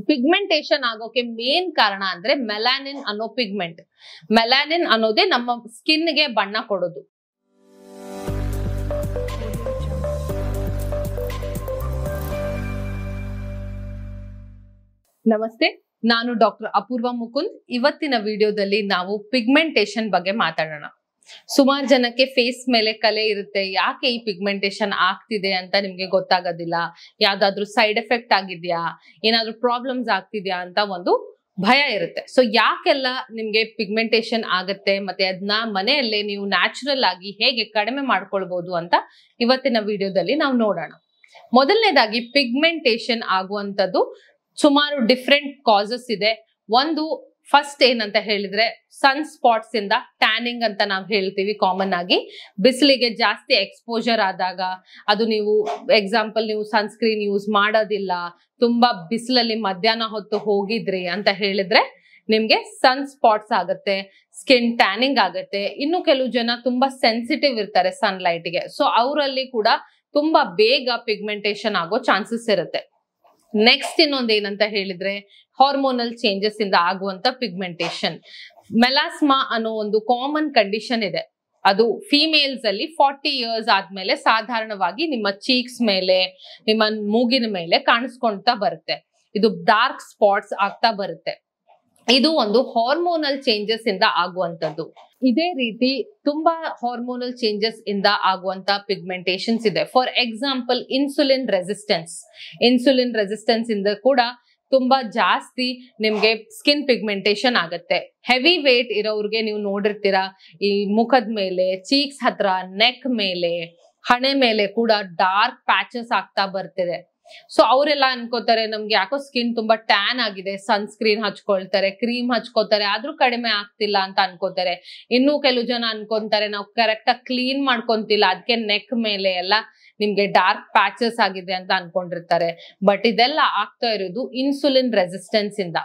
Pigmentation ಆಗೋಕೆ main ಕಾರಣ ಅಂದ್ರೆ ಮೆಲಾನಿನ್ ಅನ್ನೋ ಪಿಗ್ಮೆಂಟ್. ಮೆಲಾನಿನ್ ಅನ್ನೋದೇ ನಮ್ಮ ಸ್ಕಿನ್ ಗೆ ಬಣ್ಣ ಕೊಡೋದು. ನಮಸ್ತೆ, ನಾನು ಡಾಕ್ಟರ್ ಅಪೂರ್ವ ಮುಕುಂದ್. ಇವತ್ತಿನ ವಿಡಿಯೋದಲ್ಲಿ ನಾವು ಪಿಗ್ಮೆಂಟೇಶನ್ ಬಗ್ಗೆ ಮಾತಾಡೋಣ. ಸುಮಾರು ಜನಕ್ಕೆ ಫೇಸ್ ಮೇಲೆ ಕಲೆ ಇರುತ್ತೆ, ಯಾಕೆ ಈ ಪಿಗ್ಮೆಂಟೇಶನ್ ಆಗ್ತಿದೆ ಅಂತ ನಿಮ್ಗೆ ಗೊತ್ತಾಗೋದಿಲ್ಲ. ಯಾವ್ದಾದ್ರು ಸೈಡ್ ಎಫೆಕ್ಟ್ ಆಗಿದ್ಯಾ, ಏನಾದ್ರೂ ಪ್ರಾಬ್ಲಮ್ಸ್ ಆಗ್ತಿದ್ಯಾ ಅಂತ ಒಂದು ಭಯ ಇರುತ್ತೆ. ಸೊ ಯಾಕೆಲ್ಲ ನಿಮ್ಗೆ ಪಿಗ್ಮೆಂಟೇಶನ್ ಆಗುತ್ತೆ, ಮತ್ತೆ ಅದನ್ನ ಮನೆಯಲ್ಲೇ ನೀವು ನ್ಯಾಚುರಲ್ ಆಗಿ ಹೇಗೆ ಕಡಿಮೆ ಮಾಡ್ಕೊಳ್ಬಹುದು ಅಂತ ಇವತ್ತಿನ ವಿಡಿಯೋದಲ್ಲಿ ನಾವು ನೋಡೋಣ. ಮೊದಲನೇದಾಗಿ ಪಿಗ್ಮೆಂಟೇಶನ್ ಆಗುವಂತದ್ದು ಸುಮಾರು ಡಿಫ್ರೆಂಟ್ ಕಾಸಸ್ ಇದೆ. ಒಂದು ಫಸ್ಟ್ ಏನಂತ ಹೇಳಿದ್ರೆ ಸನ್ ಸ್ಪಾಟ್ಸ್ ಇಂದ ಟ್ಯಾನಿಂಗ್ ಅಂತ ನಾವು ಹೇಳ್ತೀವಿ. ಕಾಮನ್ ಆಗಿ ಬಿಸಿಲಿಗೆ ಜಾಸ್ತಿ ಎಕ್ಸ್ಪೋಜರ್ ಆದಾಗ, ಅದು ನೀವು ಎಕ್ಸಾಂಪಲ್ ನೀವು ಸನ್ಸ್ಕ್ರೀನ್ ಯೂಸ್ ಮಾಡೋದಿಲ್ಲ, ತುಂಬಾ ಬಿಸಿಲಲ್ಲಿ ಮಧ್ಯಾಹ್ನ ಹೊತ್ತು ಹೋಗಿದ್ರಿ ಅಂತ ಹೇಳಿದ್ರೆ ನಿಮ್ಗೆ ಸನ್ ಸ್ಪಾಟ್ಸ್ ಆಗುತ್ತೆ, ಸ್ಕಿನ್ ಟ್ಯಾನಿಂಗ್ ಆಗುತ್ತೆ. ಇನ್ನು ಕೆಲವು ಜನ ತುಂಬಾ ಸೆನ್ಸಿಟಿವ್ ಇರ್ತಾರೆ ಸನ್ಲೈಟ್ಗೆ, ಸೊ ಅವರಲ್ಲಿ ಕೂಡ ತುಂಬಾ ಬೇಗ ಪಿಗ್ಮೆಂಟೇಶನ್ ಆಗೋ ಚಾನ್ಸಸ್ ಇರುತ್ತೆ. ನೆಕ್ಸ್ಟ್ ಇನ್ನೊಂದು ಏನಂತ ಹೇಳಿದ್ರೆ ಹಾರ್ಮೋನಲ್ ಚೇಂಜಸ್ ಇಂದ ಆಗುವಂತ ಪಿಗ್ಮೆಂಟೇಶನ್. ಮೆಲಾಸ್ಮಾ ಅನ್ನೋ ಒಂದು ಕಾಮನ್ ಕಂಡೀಷನ್ ಇದೆ. ಅದು ಫಿಮೇಲ್ಸ್ ಅಲ್ಲಿ 40 ಇಯರ್ಸ್ ಆದ್ಮೇಲೆ ಸಾಧಾರಣವಾಗಿ ನಿಮ್ಮ ಚೀಕ್ಸ್ ಮೇಲೆ, ನಿಮ್ಮ ಮೂಗಿನ ಮೇಲೆ ಕಾಣಿಸ್ಕೊಳ್ತಾ ಬರುತ್ತೆ. ಇದು ಡಾರ್ಕ್ ಸ್ಪಾಟ್ಸ್ ಆಗ್ತಾ ಬರುತ್ತೆ. ಇದು ಒಂದು ಹಾರ್ಮೋನಲ್ ಚೇಂಜಸ್ ಇಂದ ಆಗುವಂತದ್ದು. ಇದೇ ರೀತಿ ತುಂಬಾ ಹಾರ್ಮೋನಲ್ ಚೇಂಜಸ್ ಇಂದ ಆಗುವಂತ ಪಿಗ್ಮೆಂಟೇಶನ್ಸ್ ಇದೆ. ಫಾರ್ ಎಕ್ಸಾಂಪಲ್ ಇನ್ಸುಲಿನ್ ರೆಸಿಸ್ಟೆನ್ಸ್ ಇಂದ ಕೂಡ ತುಂಬಾ ಜಾಸ್ತಿ ನಿಮ್ಗೆ ಸ್ಕಿನ್ ಪಿಗ್ಮೆಂಟೇಶನ್ ಆಗುತ್ತೆ. ಹೆವಿ ವೇಟ್ ಇರೋರ್ಗೆ ನೀವು ನೋಡಿರ್ತೀರಾ, ಈ ಮುಖದ ಮೇಲೆ, ಚೀಕ್ಸ್ ಹತ್ರ, ನೆಕ್ ಮೇಲೆ, ಹಣೆ ಮೇಲೆ ಕೂಡ ಡಾರ್ಕ್ ಪ್ಯಾಚಸ್ ಆಗ್ತಾ ಬರ್ತಿದೆ. ಸೊ ಅವರೆಲ್ಲ ಅನ್ಕೋತಾರೆ ನಮ್ಗೆ ಯಾಕೋ ಸ್ಕಿನ್ ತುಂಬಾ ಟ್ಯಾನ್ ಆಗಿದೆ, ಸನ್ಸ್ಕ್ರೀನ್ ಹಚ್ಕೊಳ್ತಾರೆ, ಕ್ರೀಮ್ ಹಚ್ಕೋತಾರೆ, ಆದ್ರೂ ಕಡಿಮೆ ಆಗ್ತಿಲ್ಲ ಅಂತ ಅನ್ಕೋತಾರೆ. ಇನ್ನು ಕೆಲವು ಜನ ಅನ್ಕೊಂತಾರೆ ನಾವು ಕರೆಕ್ಟ್ ಆಗಿ ಕ್ಲೀನ್ ಮಾಡ್ಕೊಂತಿಲ್ಲ, ಅದಕ್ಕೆ ನೆಕ್ ಮೇಲೆ ಎಲ್ಲ ನಿಮ್ಗೆ ಡಾರ್ಕ್ ಪ್ಯಾಚಸ್ ಆಗಿದೆ ಅಂತ ಅನ್ಕೊಂಡಿರ್ತಾರೆ. ಬಟ್ ಇದೆಲ್ಲ ಆಗ್ತಾ ಇರೋದು ಇನ್ಸುಲಿನ್ ರೆಸಿಸ್ಟೆನ್ಸ್ ಇಂದ.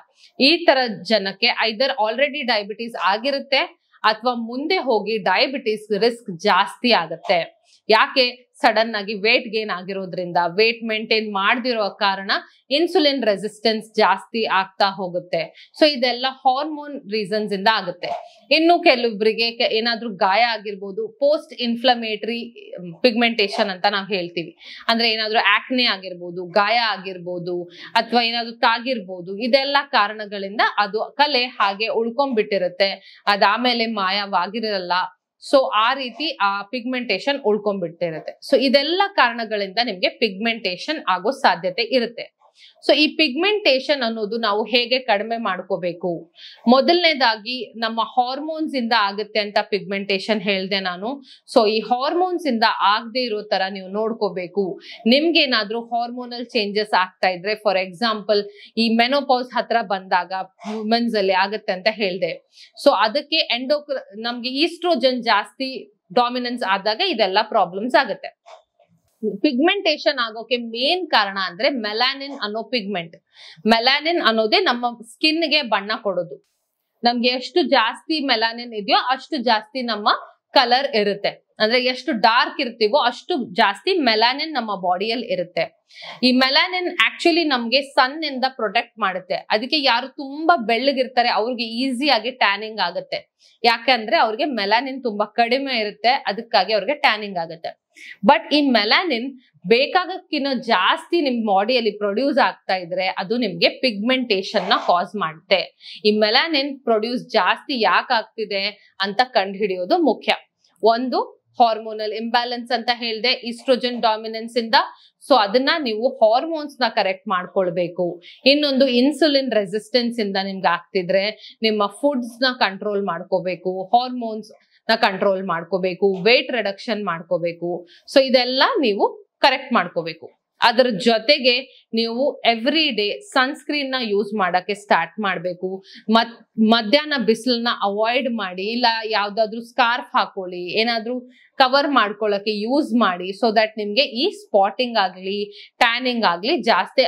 ಈ ತರ ಜನಕ್ಕೆ ಐದರ್ ಆಲ್ರೆಡಿ ಡಯಾಬಿಟೀಸ್ ಆಗಿರುತ್ತೆ ಅಥವಾ ಮುಂದೆ ಹೋಗಿ ಡಯಾಬಿಟೀಸ್ ರಿಸ್ಕ್ ಜಾಸ್ತಿ ಆಗುತ್ತೆ. ಯಾಕೆ? ಸಡನ್ ಆಗಿ ವೇಟ್ ಗೇನ್ ಆಗಿರೋದ್ರಿಂದ, ವೇಟ್ ಮೇಂಟೈನ್ ಮಾಡದಿರೋ ಕಾರಣ ಇನ್ಸುಲಿನ್ ರೆಸಿಸ್ಟೆನ್ಸ್ ಜಾಸ್ತಿ ಆಗ್ತಾ ಹೋಗುತ್ತೆ. ಸೊ ಇದೆಲ್ಲ ಹಾರ್ಮೋನ್ ರೀಸನ್ಸ್ ಇಂದ ಆಗುತ್ತೆ. ಇನ್ನು ಕೆಲವೊಬ್ಬರಿಗೆ ಏನಾದ್ರೂ ಗಾಯ ಆಗಿರ್ಬೋದು, ಪೋಸ್ಟ್ ಇನ್ಫ್ಲಮೇಟರಿ ಪಿಗ್ಮೆಂಟೇಶನ್ ಅಂತ ನಾವು ಹೇಳ್ತೀವಿ. ಅಂದ್ರೆ ಏನಾದ್ರೂ ಆಕ್ನೆ ಆಗಿರ್ಬೋದು, ಗಾಯ ಆಗಿರ್ಬೋದು, ಅಥವಾ ಏನಾದ್ರೂ ತಾಗಿರ್ಬೋದು. ಇದೆಲ್ಲ ಕಾರಣಗಳಿಂದ ಅದು ಕಲೆ ಹಾಗೆ ಉಳ್ಕೊಂಡ್ಬಿಟ್ಟಿರುತ್ತೆ, ಅದಾದ್ಮೇಲೆ ಮಾಯವಾಗಿರಲ್ಲ. ಸೊ ಆ ರೀತಿ ಆ ಪಿಗ್ಮೆಂಟೇಶನ್ ಉಳ್ಕೊಂಡ್ಬಿಟ್ಟಿರುತ್ತೆ. ಸೊ ಇದೆಲ್ಲ ಕಾರಣಗಳಿಂದ ನಿಮ್ಗೆ ಪಿಗ್ಮೆಂಟೇಶನ್ ಆಗೋ ಸಾಧ್ಯತೆ ಇರುತ್ತೆ. ಸೊ ಈ ಪಿಗ್ಮೆಂಟೇಶನ್ ಅನ್ನೋದು ನಾವು ಹೇಗೆ ಕಡಿಮೆ ಮಾಡ್ಕೋಬೇಕು? ಮೊದಲನೇದಾಗಿ ನಮ್ಮ ಹಾರ್ಮೋನ್ಸ್ ಇಂದ ಆಗುತ್ತೆ ಅಂತ ಪಿಗ್ಮೆಂಟೇಶನ್ ಹೇಳ್ದೆ ನಾನು. ಸೊ ಈ ಹಾರ್ಮೋನ್ಸ್ ಇಂದ ಆಗದೆ ಇರೋ ತರ ನೀವು ನೋಡ್ಕೋಬೇಕು. ನಿಮ್ಗೆ ಏನಾದ್ರೂ ಹಾರ್ಮೋನಲ್ ಚೇಂಜಸ್ ಆಗ್ತಾ ಇದ್ರೆ, ಫಾರ್ ಎಕ್ಸಾಂಪಲ್ ಈ ಮೆನೋಪಾಸ್ ಹತ್ರ ಬಂದಾಗ ವುಮೆನ್ಸ್ ಅಲ್ಲಿ ಆಗುತ್ತೆ ಅಂತ ಹೇಳ್ದೆ. ಸೊ ಅದಕ್ಕೆ ನಮ್ಗೆ ಈಸ್ಟ್ರೋಜನ್ ಜಾಸ್ತಿ ಡಾಮಿನೆನ್ಸ್ ಆದಾಗ ಇದೆಲ್ಲ ಪ್ರಾಬ್ಲಮ್ಸ್ ಆಗುತ್ತೆ. ಪಿಗ್ಮೆಂಟೇಶನ್ ಆಗೋಕೆ ಮೇನ್ ಕಾರಣ ಅಂದ್ರೆ ಮೆಲಾನಿನ್ ಅನ್ನೋ ಪಿಗ್ಮೆಂಟ್. ಮೆಲಾನಿನ್ ಅನ್ನೋದೇ ನಮ್ಮ ಸ್ಕಿನ್ ಗೆ ಬಣ್ಣ ಕೊಡೋದು. ನಮ್ಗೆ ಎಷ್ಟು ಜಾಸ್ತಿ ಮೆಲಾನಿನ್ ಇದೆಯೋ ಅಷ್ಟು ಜಾಸ್ತಿ ನಮ್ಮ ಕಲರ್ ಇರುತ್ತೆ. ಅಂದ್ರೆ ಎಷ್ಟು ಡಾರ್ಕ್ ಇರ್ತೀವೋ ಅಷ್ಟು ಜಾಸ್ತಿ ಮೆಲಾನಿನ್ ನಮ್ಮ ಬಾಡಿಯಲ್ಲಿ ಇರುತ್ತೆ. ಈ ಮೆಲಾನಿನ್ ಆಕ್ಚುಲಿ ನಮ್ಗೆ ಸನ್ ಇಂದ ಪ್ರೊಟೆಕ್ಟ್ ಮಾಡುತ್ತೆ. ಅದಕ್ಕೆ ಯಾರು ತುಂಬಾ ಬೆಳ್ಳಗಿರ್ತಾರೆ ಅವ್ರಿಗೆ ಈಸಿಯಾಗಿ ಟ್ಯಾನಿಂಗ್ ಆಗುತ್ತೆ. ಯಾಕಂದ್ರೆ ಅವ್ರಿಗೆ ಮೆಲಾನಿನ್ ತುಂಬಾ ಕಡಿಮೆ ಇರುತ್ತೆ, ಅದಕ್ಕಾಗಿ ಅವ್ರಿಗೆ ಟ್ಯಾನಿಂಗ್ ಆಗುತ್ತೆ. ಬಟ್ ಈ ಮೆಲಾನಿನ್ ಬೇಕಾಗಕ್ಕಿಂತ ಜಾಸ್ತಿ ನಿಮ್ ಬಾಡಿಯಲ್ಲಿ ಪ್ರೊಡ್ಯೂಸ್ ಆಗ್ತಾ ಇದ್ರೆ ಅದು ನಿಮ್ಗೆ ಪಿಗ್ಮೆಂಟೇಶನ್ ನ ಕಾಸ್ ಮಾಡುತ್ತೆ. ಈ ಮೆಲಾನಿನ್ ಪ್ರೊಡ್ಯೂಸ್ ಜಾಸ್ತಿ ಯಾಕೆ ಆಗ್ತಿದೆ ಅಂತ ಕಂಡು ಹಿಡಿಯೋದು ಮುಖ್ಯ. ಒಂದು ಹಾರ್ಮೋನಲ್ ಇಂಬ್ಯಾಲೆನ್ಸ್ ಅಂತ ಹೇಳಿದೆ, ಈಸ್ಟ್ರೋಜನ್ ಡಾಮಿನೆನ್ಸ್ ಇಂದ. ಸೊ ಅದನ್ನ ನೀವು ಹಾರ್ಮೋನ್ಸ್ ನ ಕರೆಕ್ಟ್ ಮಾಡ್ಕೊಳ್ಬೇಕು. ಇನ್ನೊಂದು ಇನ್ಸುಲಿನ್ ರೆಸಿಸ್ಟೆನ್ಸ್ ಇಂದ ನಿಮ್ಗೆ ಆಗ್ತಿದ್ರೆ ನಿಮ್ಮ ಫುಡ್ಸ್ ನ ಕಂಟ್ರೋಲ್ ಮಾಡ್ಕೋಬೇಕು, ಹಾರ್ಮೋನ್ಸ್ ನ ಕಂಟ್ರೋಲ್ ಮಾಡ್ಕೋಬೇಕು, ವೇಟ್ ರಿಡಕ್ಷನ್ ಮಾಡ್ಕೋಬೇಕು. ಸೊ ಇದೆಲ್ಲ ನೀವು ಕರೆಕ್ಟ್ ಮಾಡ್ಕೋಬೇಕು. ಅದರ ಜೊತೆಗೆ ನೀವು ಎವ್ರಿ ಡೇ ಸನ್ಸ್ಕ್ರೀನ್ ನ ಯೂಸ್ ಮಾಡಕ್ಕೆ ಸ್ಟಾರ್ಟ್ ಮಾಡ್ಬೇಕು. ಮಧ್ಯಾಹ್ನ ಬಿಸಿಲನ್ನ ಅವಾಯ್ಡ್ ಮಾಡಿ, ಇಲ್ಲ ಯಾವ್ದಾದ್ರು ಸ್ಕಾರ್ಫ್ ಹಾಕೊಳ್ಳಿ, ಏನಾದ್ರೂ ಕವರ್ ಮಾಡ್ಕೊಳ್ಳಕ್ಕೆ ಯೂಸ್ ಮಾಡಿ. ಸೊ ದಟ್ ನಿಮ್ಗೆ ಈ ಸ್ಪಾಟಿಂಗ್ ಆಗ್ಲಿ, ಟ್ಯಾನಿಂಗ್ ಆಗ್ಲಿ ಜಾಸ್ತಿ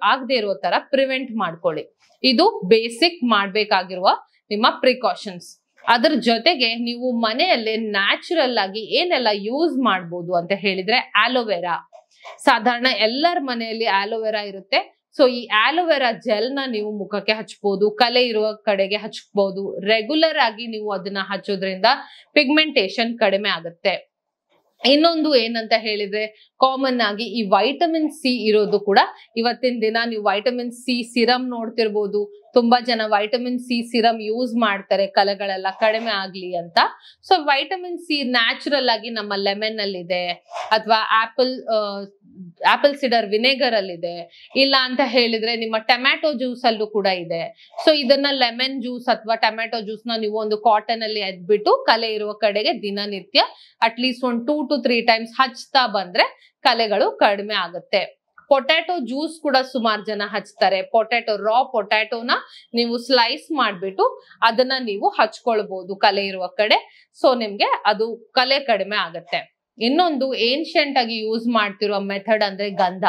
ಆಗದೆ ಇರೋ ತರ ಪ್ರಿವೆಂಟ್ ಮಾಡ್ಕೊಳ್ಳಿ. ಇದು ಬೇಸಿಕ್ ಮಾಡ್ಬೇಕಾಗಿರುವ ನಿಮ್ಮ ಪ್ರಿಕಾಷನ್ಸ್. ಅದರ ಜೊತೆಗೆ ನೀವು ಮನೆಯಲ್ಲೇ ನ್ಯಾಚುರಲ್ ಆಗಿ ಏನೆಲ್ಲ ಯೂಸ್ ಮಾಡ್ಬೋದು ಅಂತ ಹೇಳಿದ್ರೆ ಆಲೋವೆರಾ. ಸಾಧಾರಣ ಎಲ್ಲರ ಮನೆಯಲ್ಲಿ ಆಲೋವೆರಾ ಇರುತ್ತೆ. ಸೊ ಈ ಆಲೋವೆರಾ ಜೆಲ್ ನ ನೀವು ಮುಖಕ್ಕೆ ಹಚ್ಬಹುದು, ಕಲೆ ಇರುವ ಕಡೆಗೆ ಹಚ್ಬಹುದು. ರೆಗ್ಯುಲರ್ ಆಗಿ ನೀವು ಅದನ್ನ ಹಚ್ಚೋದ್ರಿಂದ ಪಿಗ್ಮೆಂಟೇಶನ್ ಕಡಿಮೆ ಆಗುತ್ತೆ. ಇನ್ನೊಂದು ಏನಂತ ಹೇಳಿದ್ರೆ, ಕಾಮನ್ ಆಗಿ ಈ ವೈಟಮಿನ್ ಸಿ ಇರೋದು ಕೂಡ ಇವತ್ತಿನ ದಿನ ನೀವು ವೈಟಮಿನ್ ಸಿ ಸಿರಮ್ ನೋಡ್ತಿರ್ಬೋದು. ತುಂಬಾ ಜನ ವೈಟಮಿನ್ ಸಿ ಸಿರಮ್ ಯೂಸ್ ಮಾಡ್ತಾರೆ ಕಲೆಗಳೆಲ್ಲ ಕಡಿಮೆ ಆಗ್ಲಿ ಅಂತ. ಸೊ ವೈಟಮಿನ್ ಸಿ ನ್ಯಾಚುರಲ್ ಆಗಿ ನಮ್ಮ ಲೆಮನ್ ಅಲ್ಲಿ ಇದೆ, ಅಥವಾ ಆಪಲ್ ಸಿಡರ್ ವಿನೆಗರ್ ಅಲ್ಲಿ ಇದೆ, ಇಲ್ಲ ಅಂತ ಹೇಳಿದ್ರೆ ನಿಮ್ಮ ಟೊಮ್ಯಾಟೊ ಜ್ಯೂಸ್ ಅಲ್ಲೂ ಕೂಡ ಇದೆ. ಸೊ ಇದನ್ನ ಲೆಮನ್ ಜ್ಯೂಸ್ ಅಥವಾ ಟೊಮ್ಯಾಟೊ ಜ್ಯೂಸ್ ನ ನೀವು ಒಂದು ಕಾಟನ್ ಅಲ್ಲಿ ಎದ್ಬಿಟ್ಟು ಕಲೆ ಇರುವ ಕಡೆಗೆ ದಿನನಿತ್ಯ ಅಟ್ಲೀಸ್ಟ್ ಒಂದು 2 to 3 ಟೈಮ್ಸ್ ಹಚ್ತಾ ಬಂದ್ರೆ ಕಲೆಗಳು ಕಡಿಮೆ ಆಗುತ್ತೆ. ಪೊಟ್ಯಾಟೊ ಜ್ಯೂಸ್ ಕೂಡ ಸುಮಾರು ಜನ ಹಚ್ತಾರೆ. ರಾ ಪೊಟ್ಯಾಟೋನ ನೀವು ಸ್ಲೈಸ್ ಮಾಡ್ಬಿಟ್ಟು ಅದನ್ನ ನೀವು ಹಚ್ಕೊಳ್ಬಹುದು ಕಲೆ ಇರುವ ಕಡೆ. ಸೊ ನಿಮ್ಗೆ ಅದು ಕಲೆ ಕಡಿಮೆ ಆಗತ್ತೆ. ಇನ್ನೊಂದು ಏನ್ಷಿಯಂಟ್ ಆಗಿ ಯೂಸ್ ಮಾಡ್ತಿರೋ ಮೆಥಡ್ ಅಂದ್ರೆ ಗಂಧ.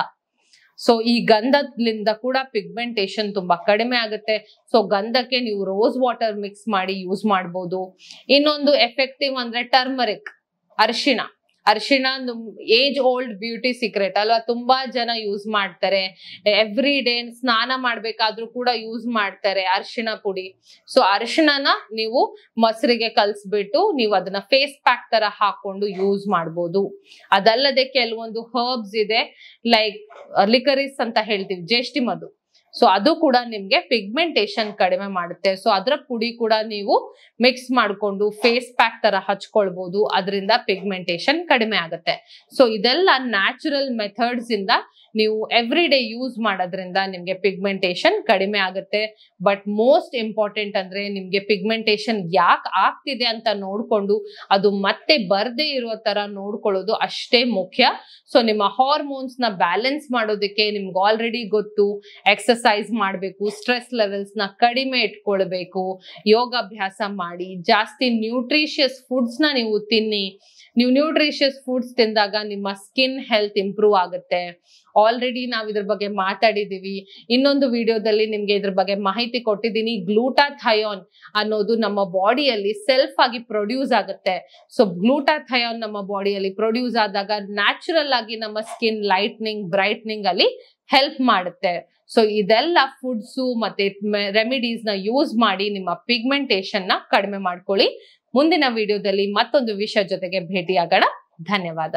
ಸೊ ಈ ಗಂಧದಿಂದ ಕೂಡ ಪಿಗ್ಮೆಂಟೇಶನ್ ತುಂಬಾ ಕಡಿಮೆ ಆಗುತ್ತೆ. ಸೊ ಗಂಧಕ್ಕೆ ನೀವು ರೋಸ್ ವಾಟರ್ ಮಿಕ್ಸ್ ಮಾಡಿ ಯೂಸ್ ಮಾಡ್ಬೋದು. ಇನ್ನೊಂದು ಎಫೆಕ್ಟಿವ್ ಅಂದ್ರೆ ಟರ್ಮರಿಕ್, ಅರಿಶಿಣ. ಏಜ್ ಓಲ್ಡ್ ಬ್ಯೂಟಿ ಸೀಕ್ರೆಟ್ ಅಲ್ವಾ, ತುಂಬಾ ಜನ ಯೂಸ್ ಮಾಡ್ತಾರೆ. ಎವ್ರಿ ಡೇ ಸ್ನಾನ ಮಾಡ್ಬೇಕಾದ್ರೂ ಕೂಡ ಯೂಸ್ ಮಾಡ್ತಾರೆ ಅರಿಶಿಣ ಪುಡಿ. ಸೊ ಅರಿಶಿಣನ ನೀವು ಮೊಸರಿಗೆ ಕಲ್ಸ್ಬಿಟ್ಟು ನೀವು ಅದನ್ನ ಫೇಸ್ ಪ್ಯಾಕ್ ತರ ಹಾಕೊಂಡು ಯೂಸ್ ಮಾಡ್ಬೋದು. ಅದಲ್ಲದೆ ಕೆಲವೊಂದು ಹರ್ಬ್ಸ್ ಇದೆ, ಲೈಕ್ ಲಿಕರಿಸ್ ಅಂತ ಹೇಳ್ತೀವಿ, ಜೇಷ್ಟಿ ಮಧು. ಸೊ ಅದು ಕೂಡ ನಿಮ್ಗೆ ಪಿಗ್ಮೆಂಟೇಶನ್ ಕಡಿಮೆ ಮಾಡುತ್ತೆ. ಸೊ ಅದರ ಪುಡಿ ಕೂಡ ನೀವು ಮಿಕ್ಸ್ ಮಾಡ್ಕೊಂಡು ಫೇಸ್ ಪ್ಯಾಕ್ ತರ ಹಚ್ಕೊಳ್ಬಹುದು. ಅದರಿಂದ ಪಿಗ್ಮೆಂಟೇಶನ್ ಕಡಿಮೆ ಆಗುತ್ತೆ. ಸೊ ಇದೆಲ್ಲ ನ್ಯಾಚುರಲ್ ಮೆಥಡ್ಸ್ ಇಂದ ನೀವು ಎವ್ರಿ ಡೇ ಯೂಸ್ ಮಾಡೋದ್ರಿಂದ ನಿಮ್ಗೆ ಪಿಗ್ಮೆಂಟೇಶನ್ ಕಡಿಮೆ ಆಗುತ್ತೆ. ಬಟ್ ಮೋಸ್ಟ್ ಇಂಪಾರ್ಟೆಂಟ್ ಅಂದ್ರೆ ನಿಮ್ಗೆ ಪಿಗ್ಮೆಂಟೇಶನ್ ಯಾಕೆ ಆಗ್ತಿದೆ ಅಂತ ನೋಡ್ಕೊಂಡು ಅದು ಮತ್ತೆ ಬರ್ದೇ ಇರೋ ತರ ನೋಡ್ಕೊಳ್ಳೋದು ಅಷ್ಟೇ ಮುಖ್ಯ. ಸೊ ನಿಮ್ಮ ಹಾರ್ಮೋನ್ಸ್ ನ ಬ್ಯಾಲೆನ್ಸ್ ಮಾಡೋದಕ್ಕೆ ನಿಮ್ಗೆ ಆಲ್ರೆಡಿ ಗೊತ್ತು, ಎಕ್ಸರ್ಸೈಸ್ ಮಾಡಬೇಕು, ಸ್ಟ್ರೆಸ್ ಲೆವೆಲ್ಸ್ ನ ಕಡಿಮೆ ಇಟ್ಕೊಳ್ಬೇಕು, ಯೋಗಾಭ್ಯಾಸ ಮಾಡಿ, ಜಾಸ್ತಿ ನ್ಯೂಟ್ರಿಷಿಯಸ್ ಫುಡ್ಸ್ ನ ನೀವು ತಿನ್ನಿ. ನೀವು ನ್ಯೂಟ್ರಿಷಿಯಸ್ ಫುಡ್ಸ್ ತಿಂದಾಗ ನಿಮ್ಮ ಸ್ಕಿನ್ ಹೆಲ್ತ್ ಇಂಪ್ರೂವ್ ಆಗುತ್ತೆ. ಆಲ್ರೆಡಿ ನಾವು ಇದ್ರ ಬಗ್ಗೆ ಮಾತಾಡಿದೀವಿ. ಇನ್ನೊಂದು ವಿಡಿಯೋದಲ್ಲಿ ನಿಮ್ಗೆ ಇದ್ರ ಬಗ್ಗೆ ಮಾಹಿತಿ ಕೊಟ್ಟಿದ್ದೀನಿ. ಗ್ಲೂಟಾಥಯೋನ್ ಅನ್ನೋದು ನಮ್ಮ ಬಾಡಿಯಲ್ಲಿ ಸೆಲ್ಫ್ ಆಗಿ ಪ್ರೊಡ್ಯೂಸ್ ಆಗುತ್ತೆ. ಸೊ ಗ್ಲೂಟಾಥಯೋನ್ ನಮ್ಮ ಬಾಡಿಯಲ್ಲಿ ಪ್ರೊಡ್ಯೂಸ್ ಆದಾಗ ನ್ಯಾಚುರಲ್ ಆಗಿ ನಮ್ಮ ಸ್ಕಿನ್ ಲೈಟ್ನಿಂಗ್, ಬ್ರೈಟ್ನಿಂಗ್ ಅಲ್ಲಿ ಹೆಲ್ಪ್ ಮಾಡುತ್ತೆ. ಸೊ ಇದೆಲ್ಲ ಫುಡ್ಸು ಮತ್ತೆ ರೆಮಿಡೀಸ್ ನ ಯೂಸ್ ಮಾಡಿ ನಿಮ್ಮ ಪಿಗ್ಮೆಂಟೇಶನ್ ನ ಕಡಿಮೆ ಮಾಡ್ಕೊಳ್ಳಿ. ಮುಂದಿನ ವಿಡಿಯೋದಲ್ಲಿ ಮತ್ತೊಂದು ವಿಷಯ ಜೊತೆಗೆ ಭೇಟಿಯಾಗೋಣ. ಧನ್ಯವಾದ.